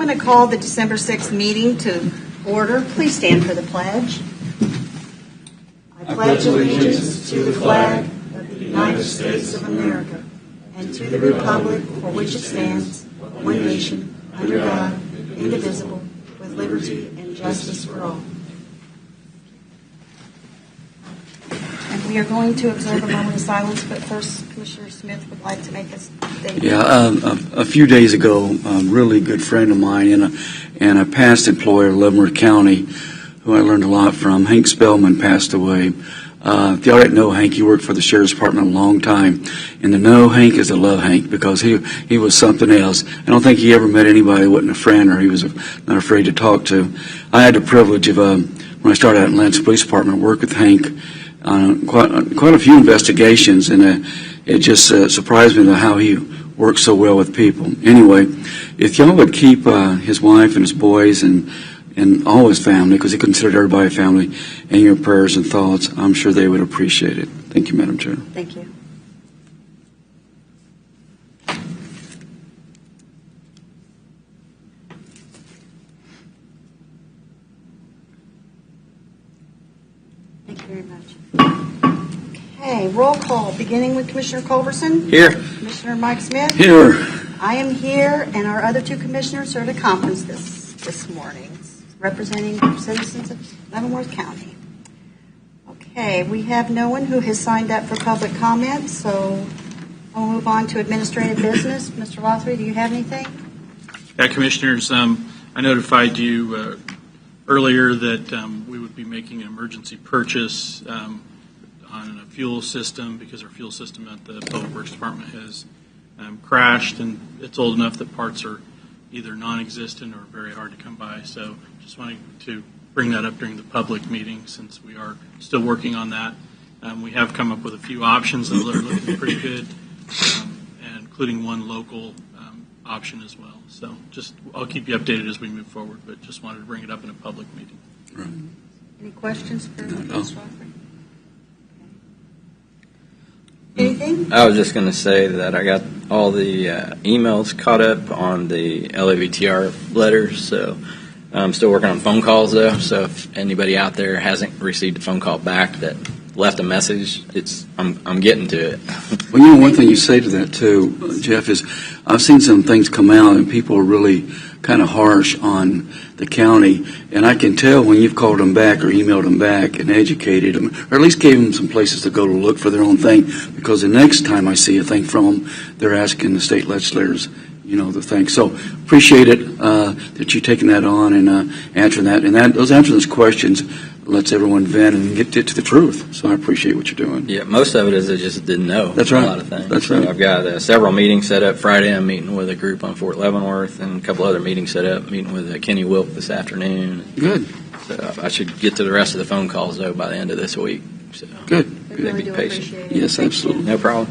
going to call the December 6th meeting to order. Please stand for the pledge. I pledge allegiance to the flag of the United States of America and to the republic for which it stands, one nation, under God, indivisible, with liberty and justice for all. And we are going to observe a moment of silence, but first, Commissioner Smith would like to make a statement. Yeah, a few days ago, a really good friend of mine and a past employer of Leavenworth County, who I learned a lot from, Hank Spellman, passed away. If you already know Hank, he worked for the Sheriff's Department a long time. And to know Hank is to love Hank, because he was something else. I don't think he ever met anybody that wasn't a friend or he was not afraid to talk to. I had the privilege of, when I started out in Lansing Police Department, work with Hank on quite a few investigations, and it just surprised me how he works so well with people. Anyway, if y'all would keep his wife and his boys and all his family, because he considered everybody family, in your prayers and thoughts, I'm sure they would appreciate it. Thank you, Madam Chair. Thank you. Thank you very much. Okay, roll call, beginning with Commissioner Culberson. Here. Commissioner Mike Smith. Here. I am here, and our other two commissioners are at a conference this morning, representing citizens of Leavenworth County. Okay, we have no one who has signed up for public comment, so I'll move on to administrative business. Mr. Lothry, do you have anything? Yeah, Commissioners, I notified you earlier that we would be making an emergency purchase on a fuel system, because our fuel system at the Public Works Department has crashed, and it's old enough that parts are either non-existent or very hard to come by. So just wanting to bring that up during the public meeting, since we are still working on that. We have come up with a few options that are looking pretty good, and including one local option as well. So I'll keep you updated as we move forward, but just wanted to bring it up in a public meeting. Right. Any questions for Mr. Lothry? Anything? I was just going to say that I got all the emails caught up on the LAVTR letters, so I'm still working on phone calls, though. So if anybody out there hasn't received a phone call back that left a message, I'm getting to it. Well, you know, one thing you say to that, too, Jeff, is I've seen some things come out, and people are really kind of harsh on the county, and I can tell when you've called them back or emailed them back and educated them, or at least gave them some places to go to look for their own thing, because the next time I see a thing from them, they're asking the state legislators, the thing. So appreciate it that you're taking that on and answering that, and those answering those questions lets everyone vent and get to the truth. So I appreciate what you're doing. Yeah, most of it is I just didn't know. That's right. A lot of things. That's so right. I've got several meetings set up. Friday I'm meeting with a group on Fort Leavenworth, and a couple other meetings set up, meeting with Kenny Wilk this afternoon. Good. So I should get to the rest of the phone calls, though, by the end of this week. So Good. We really do appreciate it. Yes, Thank absolutely. you. No problem.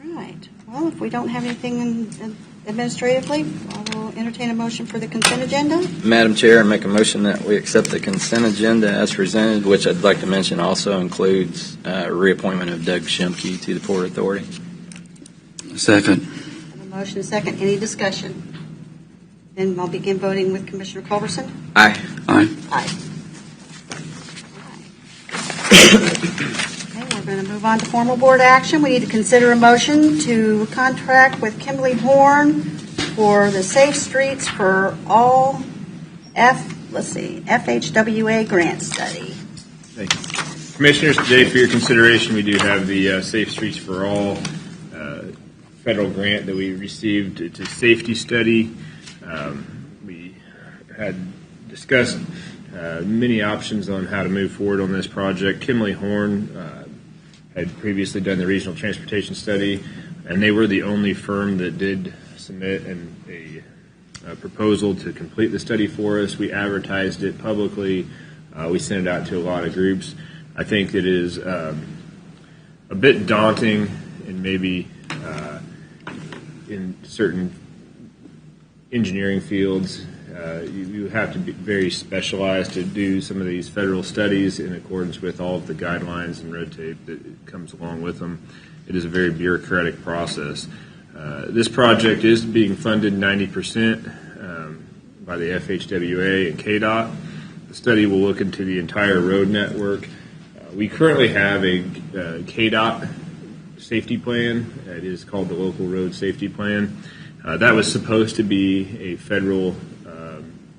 All right. Well, if we don't have anything administratively, I will entertain a motion for the consent agenda. Madam Chair, I make a motion that we accept the consent agenda as presented, which I'd like to mention also includes reappointment of Doug Shumke to the Port Authority. Second. I have a motion and a second. Any discussion? Then I'll begin voting with Commissioner Culberson. Aye. Aye. Aye. Okay, we're going to move on to formal board action. We need to consider a motion to contract with Kimberly Horn for the Safe Streets for All FHWA grant study. Thank you. Commissioners, today for your consideration, we do have the Safe Streets for All federal grant that we received. It's a safety study. We had discussed many options on how to move forward on this project. Kimberly Horn had previously done the regional transportation study, and they were the only firm that did submit a proposal to complete the study for us. We advertised it publicly. We sent it out to a lot of groups. I think it is a bit daunting, and maybe in certain engineering fields, you have to be very specialized to do some of these federal studies in accordance with all of the guidelines and red tape that comes along with them. It is a very bureaucratic process. This project is being funded 90% by the FHWA and KDOT. The study will look into the entire road network. We currently have a KDOT safety plan. It is called the Local Road Safety Plan. That was supposed to be a federal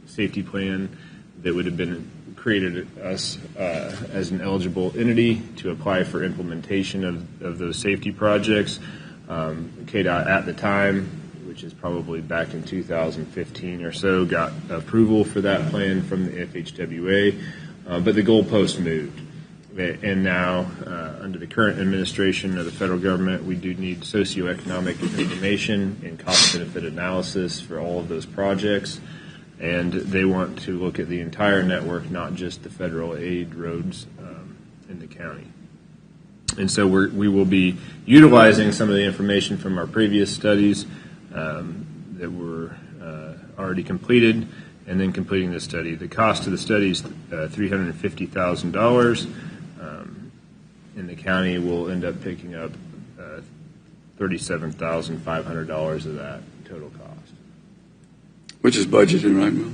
safety plan that would have been created us as an eligible entity to apply for implementation of those safety projects. KDOT at the time, which is probably back in 2015 or so, got approval for that plan from the FHWA, but the goalpost moved. And now, under the current administration of the federal government, we do need socioeconomic information and cost-benefit analysis for all of those projects. And they want to look at the entire network, not just the federal aid roads in the county. And so we will be utilizing some of the information from our previous studies that were already completed, and then completing the study. The cost of the study is $350,000, and the county will end up picking up $37,500 of that total cost. Which is budgeted, right, Bill?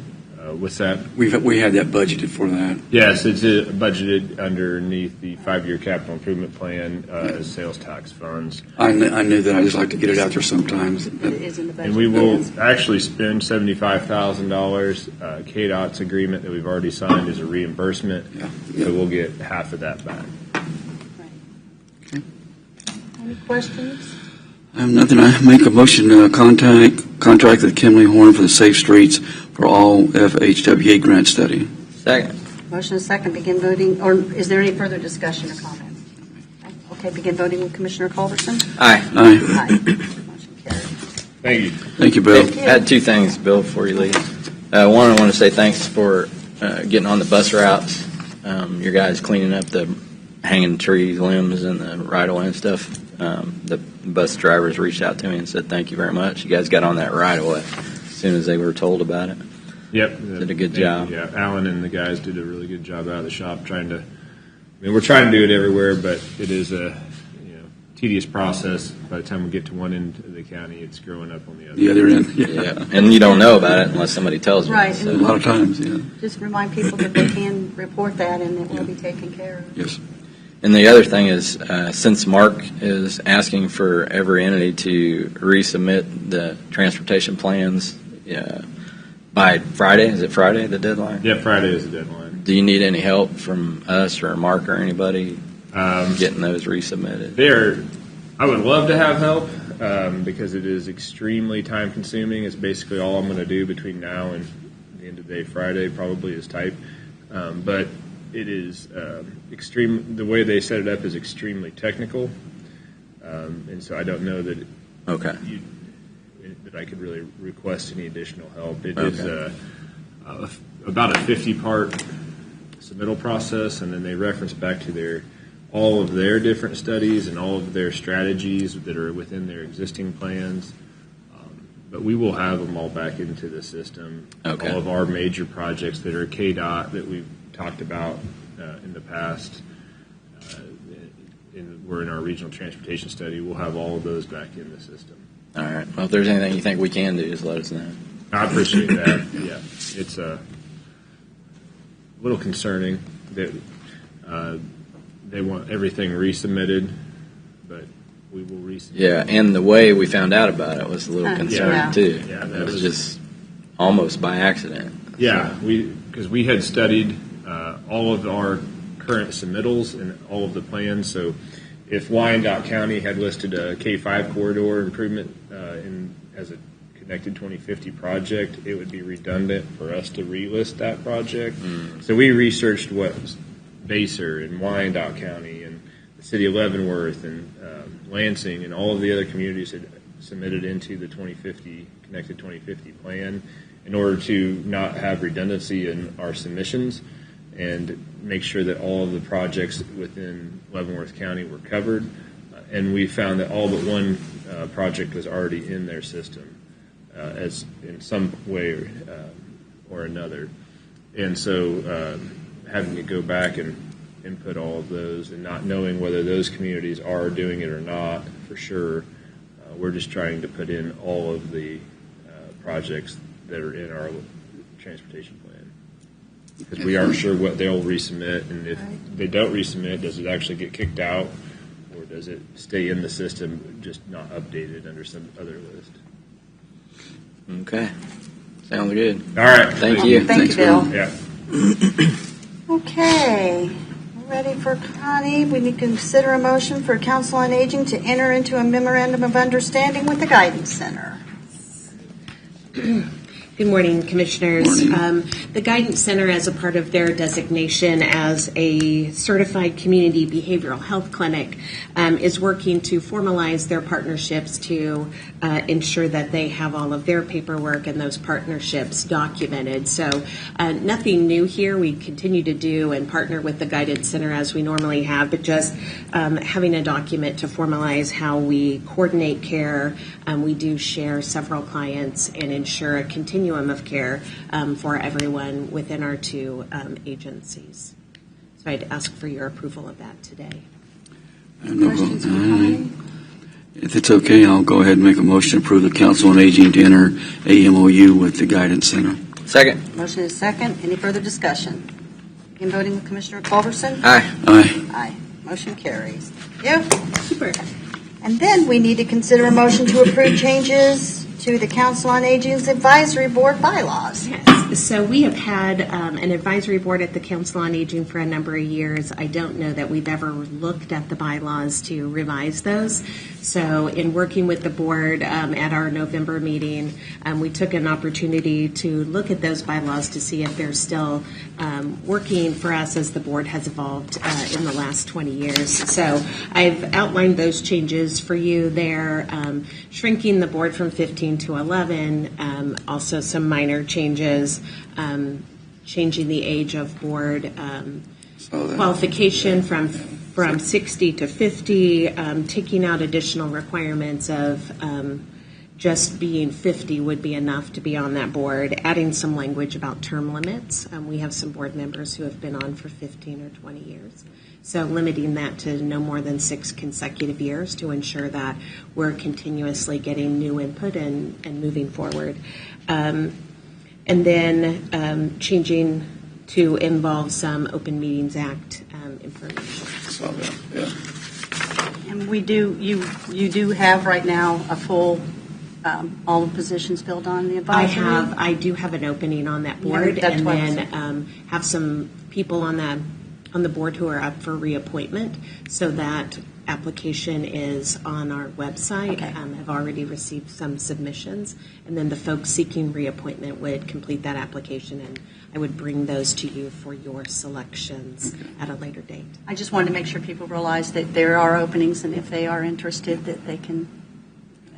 What's that? We had that budgeted for that. Yes, it's budgeted underneath the 5-year capital improvement plan as sales tax funds. I knew that. I just like to get it out there sometimes. It is in the budget. And we will actually spend $75,000. KDOT's agreement that we've already signed is a reimbursement, so we'll get half of that back. Right. Okay. Any questions? I have nothing. I make a motion to contract with Kimley Horn for the Safe Streets for All FHWA grant study. Second. Motion is second. Begin voting. Or is there any further discussion or comment? Okay. Begin voting with Commissioner Culberson. Aye. Aye. Aye. Motion carried. Thank you. Thank you, Bill. Thank you. I had two things, Bill, before you leave. One, I want to say thanks for getting on the bus routes. Your guys cleaning up the hanging trees, limbs, and the right-of-way and stuff. The bus drivers reached out to me and said, thank you very much. You guys got on that right-of-way as soon as they were told about it. Yep. Did a good job. Yeah, Alan and the guys did a really good job out of the shop we're trying to do it everywhere, but it is a tedious process. By the time we get to one end of the county, it's growing up on the other. The other end. Yeah. And you don't know about it unless somebody tells you. Right. A lot of times, yeah. Just remind people that they can report that and it will be taken care of. Yes. And the other thing is, since Mark is asking for every entity to resubmit the transportation plans by Friday, is it Friday, the deadline? Yeah, Friday is the deadline. Do you need any help from us or Mark or anybody getting those resubmitted? I would love to have help because it is extremely time consuming. It's basically all I'm going to do between now and the end of the day Friday probably is type. But it is extreme. The way they set it up is extremely technical, and so I don't know that that I could really request any additional help. It is about a 50-part submittal process, and then they reference back to all of their different studies and all of their strategies that are within their existing plans. But we will have them all back into the system. Okay. All of our major projects that are KDOT that we've talked about in the past, we're in our regional transportation study. We'll have all of those back in the system. All right. Well, if there's anything you think we can do, just let us know. I appreciate that. Yeah, it's a little concerning that they want everything resubmitted, but we will resubmit. Yeah, and the way we found out about it was a little concerning too. Yeah, it was just almost by accident. Yeah, because we had studied all of our current submittals and all of the plans. So if Wyandotte County had listed a K5 corridor improvement as a connected 2050 project, it would be redundant for us to relist that project. So we researched what Baser and Wyandotte County and the city of Leavenworth and Lansing and all of the other communities had submitted into the 2050 connected 2050 plan in order to not have redundancy in our submissions and make sure that all of the projects within Leavenworth County were covered. And we found that all but one project was already in their system as in some way or another. And so having to go back and input all of those and not knowing whether those communities are doing it or not for sure We're just trying to put in all of the projects that are in our transportation plan. Because we aren't sure what they'll resubmit, and if they don't resubmit, does it actually get kicked out, or does it stay in the system, just not updated under some other list? Okay. Sounds good. All right. Thank you. Thank you, Bill. Yeah. Okay, ready for Connie? We need to consider a motion for Council on Aging to enter into a memorandum of understanding with the Guidance Center. Good morning, Commissioners. The Guidance Center, as a part of their designation as a certified community behavioral health clinic, is working to formalize their partnerships to ensure that they have all of their paperwork and those partnerships documented. So nothing new here. We continue to do and partner with the Guidance Center as we normally have, but just having a document to formalize how we coordinate care. We do share several clients and ensure a continuum of care for everyone within our two agencies. So I'd ask for your approval of that today. Questions for Connie? If it's okay, I'll go ahead and make a motion to approve the Council on Aging to enter AMOU with the Guidance Center. Second. Motion is second. Any further discussion? Begin voting with Commissioner Culberson. Aye. Aye. Aye. Motion carries. Yeah. Super. And then we need to consider a motion to approve changes to the Council on Aging's Advisory Board bylaws. Yes. So we have had an advisory board at the Council on Aging for a number of years. I don't know that we've ever looked at the bylaws to revise those. So in working with the board at our November meeting, we took an opportunity to look at those bylaws to see if they're still working for us as the board has evolved in the last 20 years. So I've outlined those changes for you there, shrinking the board from 15 to 11, also some minor changes, changing the age of board qualification from 60 to 50, taking out additional requirements of just being 50 would be enough to be on that board, adding some language about term limits. We have some board members who have been on for 15 or 20 years. So limiting that to no more than 6 consecutive years to ensure that we're continuously getting new input and moving forward. And then changing to involve some Open Meetings Act information. Saw that, yeah. And we do, you do have right now a full, all the positions filled on the advisory? I do have an opening on that board, Yeah, that's and what I then have some people on the board who are up for reappointment. So that application is on our website. Okay. Have already received some submissions, and then the folks seeking reappointment would complete that application, and I would bring those to you for your selections at a later date. I just wanted to make sure people realize that there are openings, and if they are interested, that they can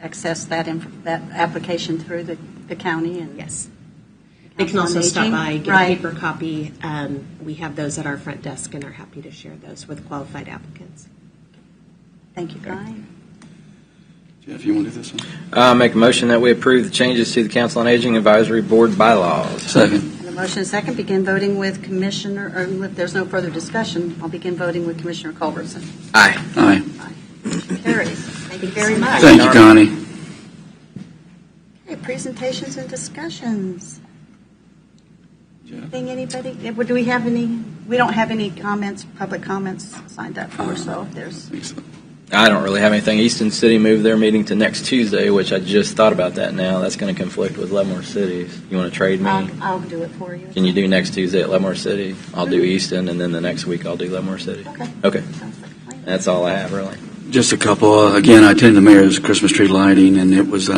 access that application through the county. And Yes. They can Council also on stop Aging. by, get Right. a paper copy. We have those at our front desk and are happy to share those with qualified applicants. Thank you, Guy. Jeff, you want to do this one? Make a motion that we approve the changes to the Council on Aging Advisory Board bylaws. Second. And the motion is second. Begin voting with Commissioner, or if there's no further discussion, I'll begin voting with Commissioner Culberson. Aye. Aye. Motion carries. Thank you very much. Thank you, Connie. Okay, presentations and discussions. Jeff? Anything, anybody? Do we have any? We don't have any comments, public comments signed up for, so if there's. I don't really have anything. Easton City moved their meeting to next Tuesday, which I just thought about that now. That's going to conflict with Leavenworth City. You want to trade me? I'll do it for you. Can you do next Tuesday at Leavenworth City? I'll do Easton, and then the next week I'll do Leavenworth City. Okay. Okay. Sounds like a plan. That's all I have, really. Just a couple. Again, I attended the mayor's Christmas tree lighting, and it was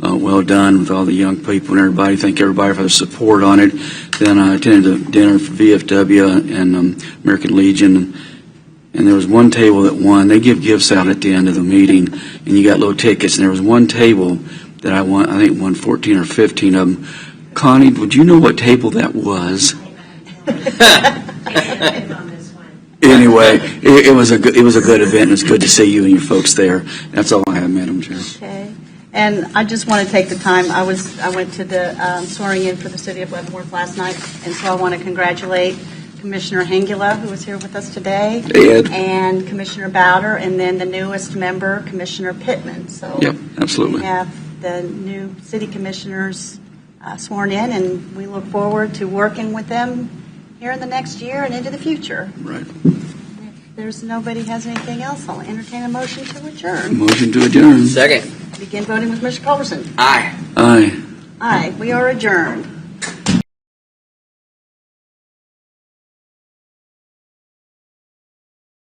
well done with all the young people and everybody. Thank everybody for the support on it. Then I attended a dinner for VFW and American Legion, and there was one table that won. They give gifts out at the end of the meeting, and you got little tickets. And there was one table that I won. I think won 14 or 15 of them. Connie, would you know what table that was? Anyway, it was a good event. And it's good to see you and your folks there. That's all I have, Madam Chair. Okay. And I just want to take the time. I went to the swearing in for the city of Leavenworth last night, and so I want to congratulate Commissioner Hengula, who is here with us today. Ed. And Commissioner Bowder, and then the newest member, Commissioner Pittman. So Yep, absolutely. we have the new city commissioners sworn in, and we look forward to working with them here in the next year and into the future. Right. If there's nobody has anything else, I'll entertain a motion to adjourn. Motion to adjourn. Second. Begin voting with Mr. Culberson. Aye. Aye. Aye, we are adjourned.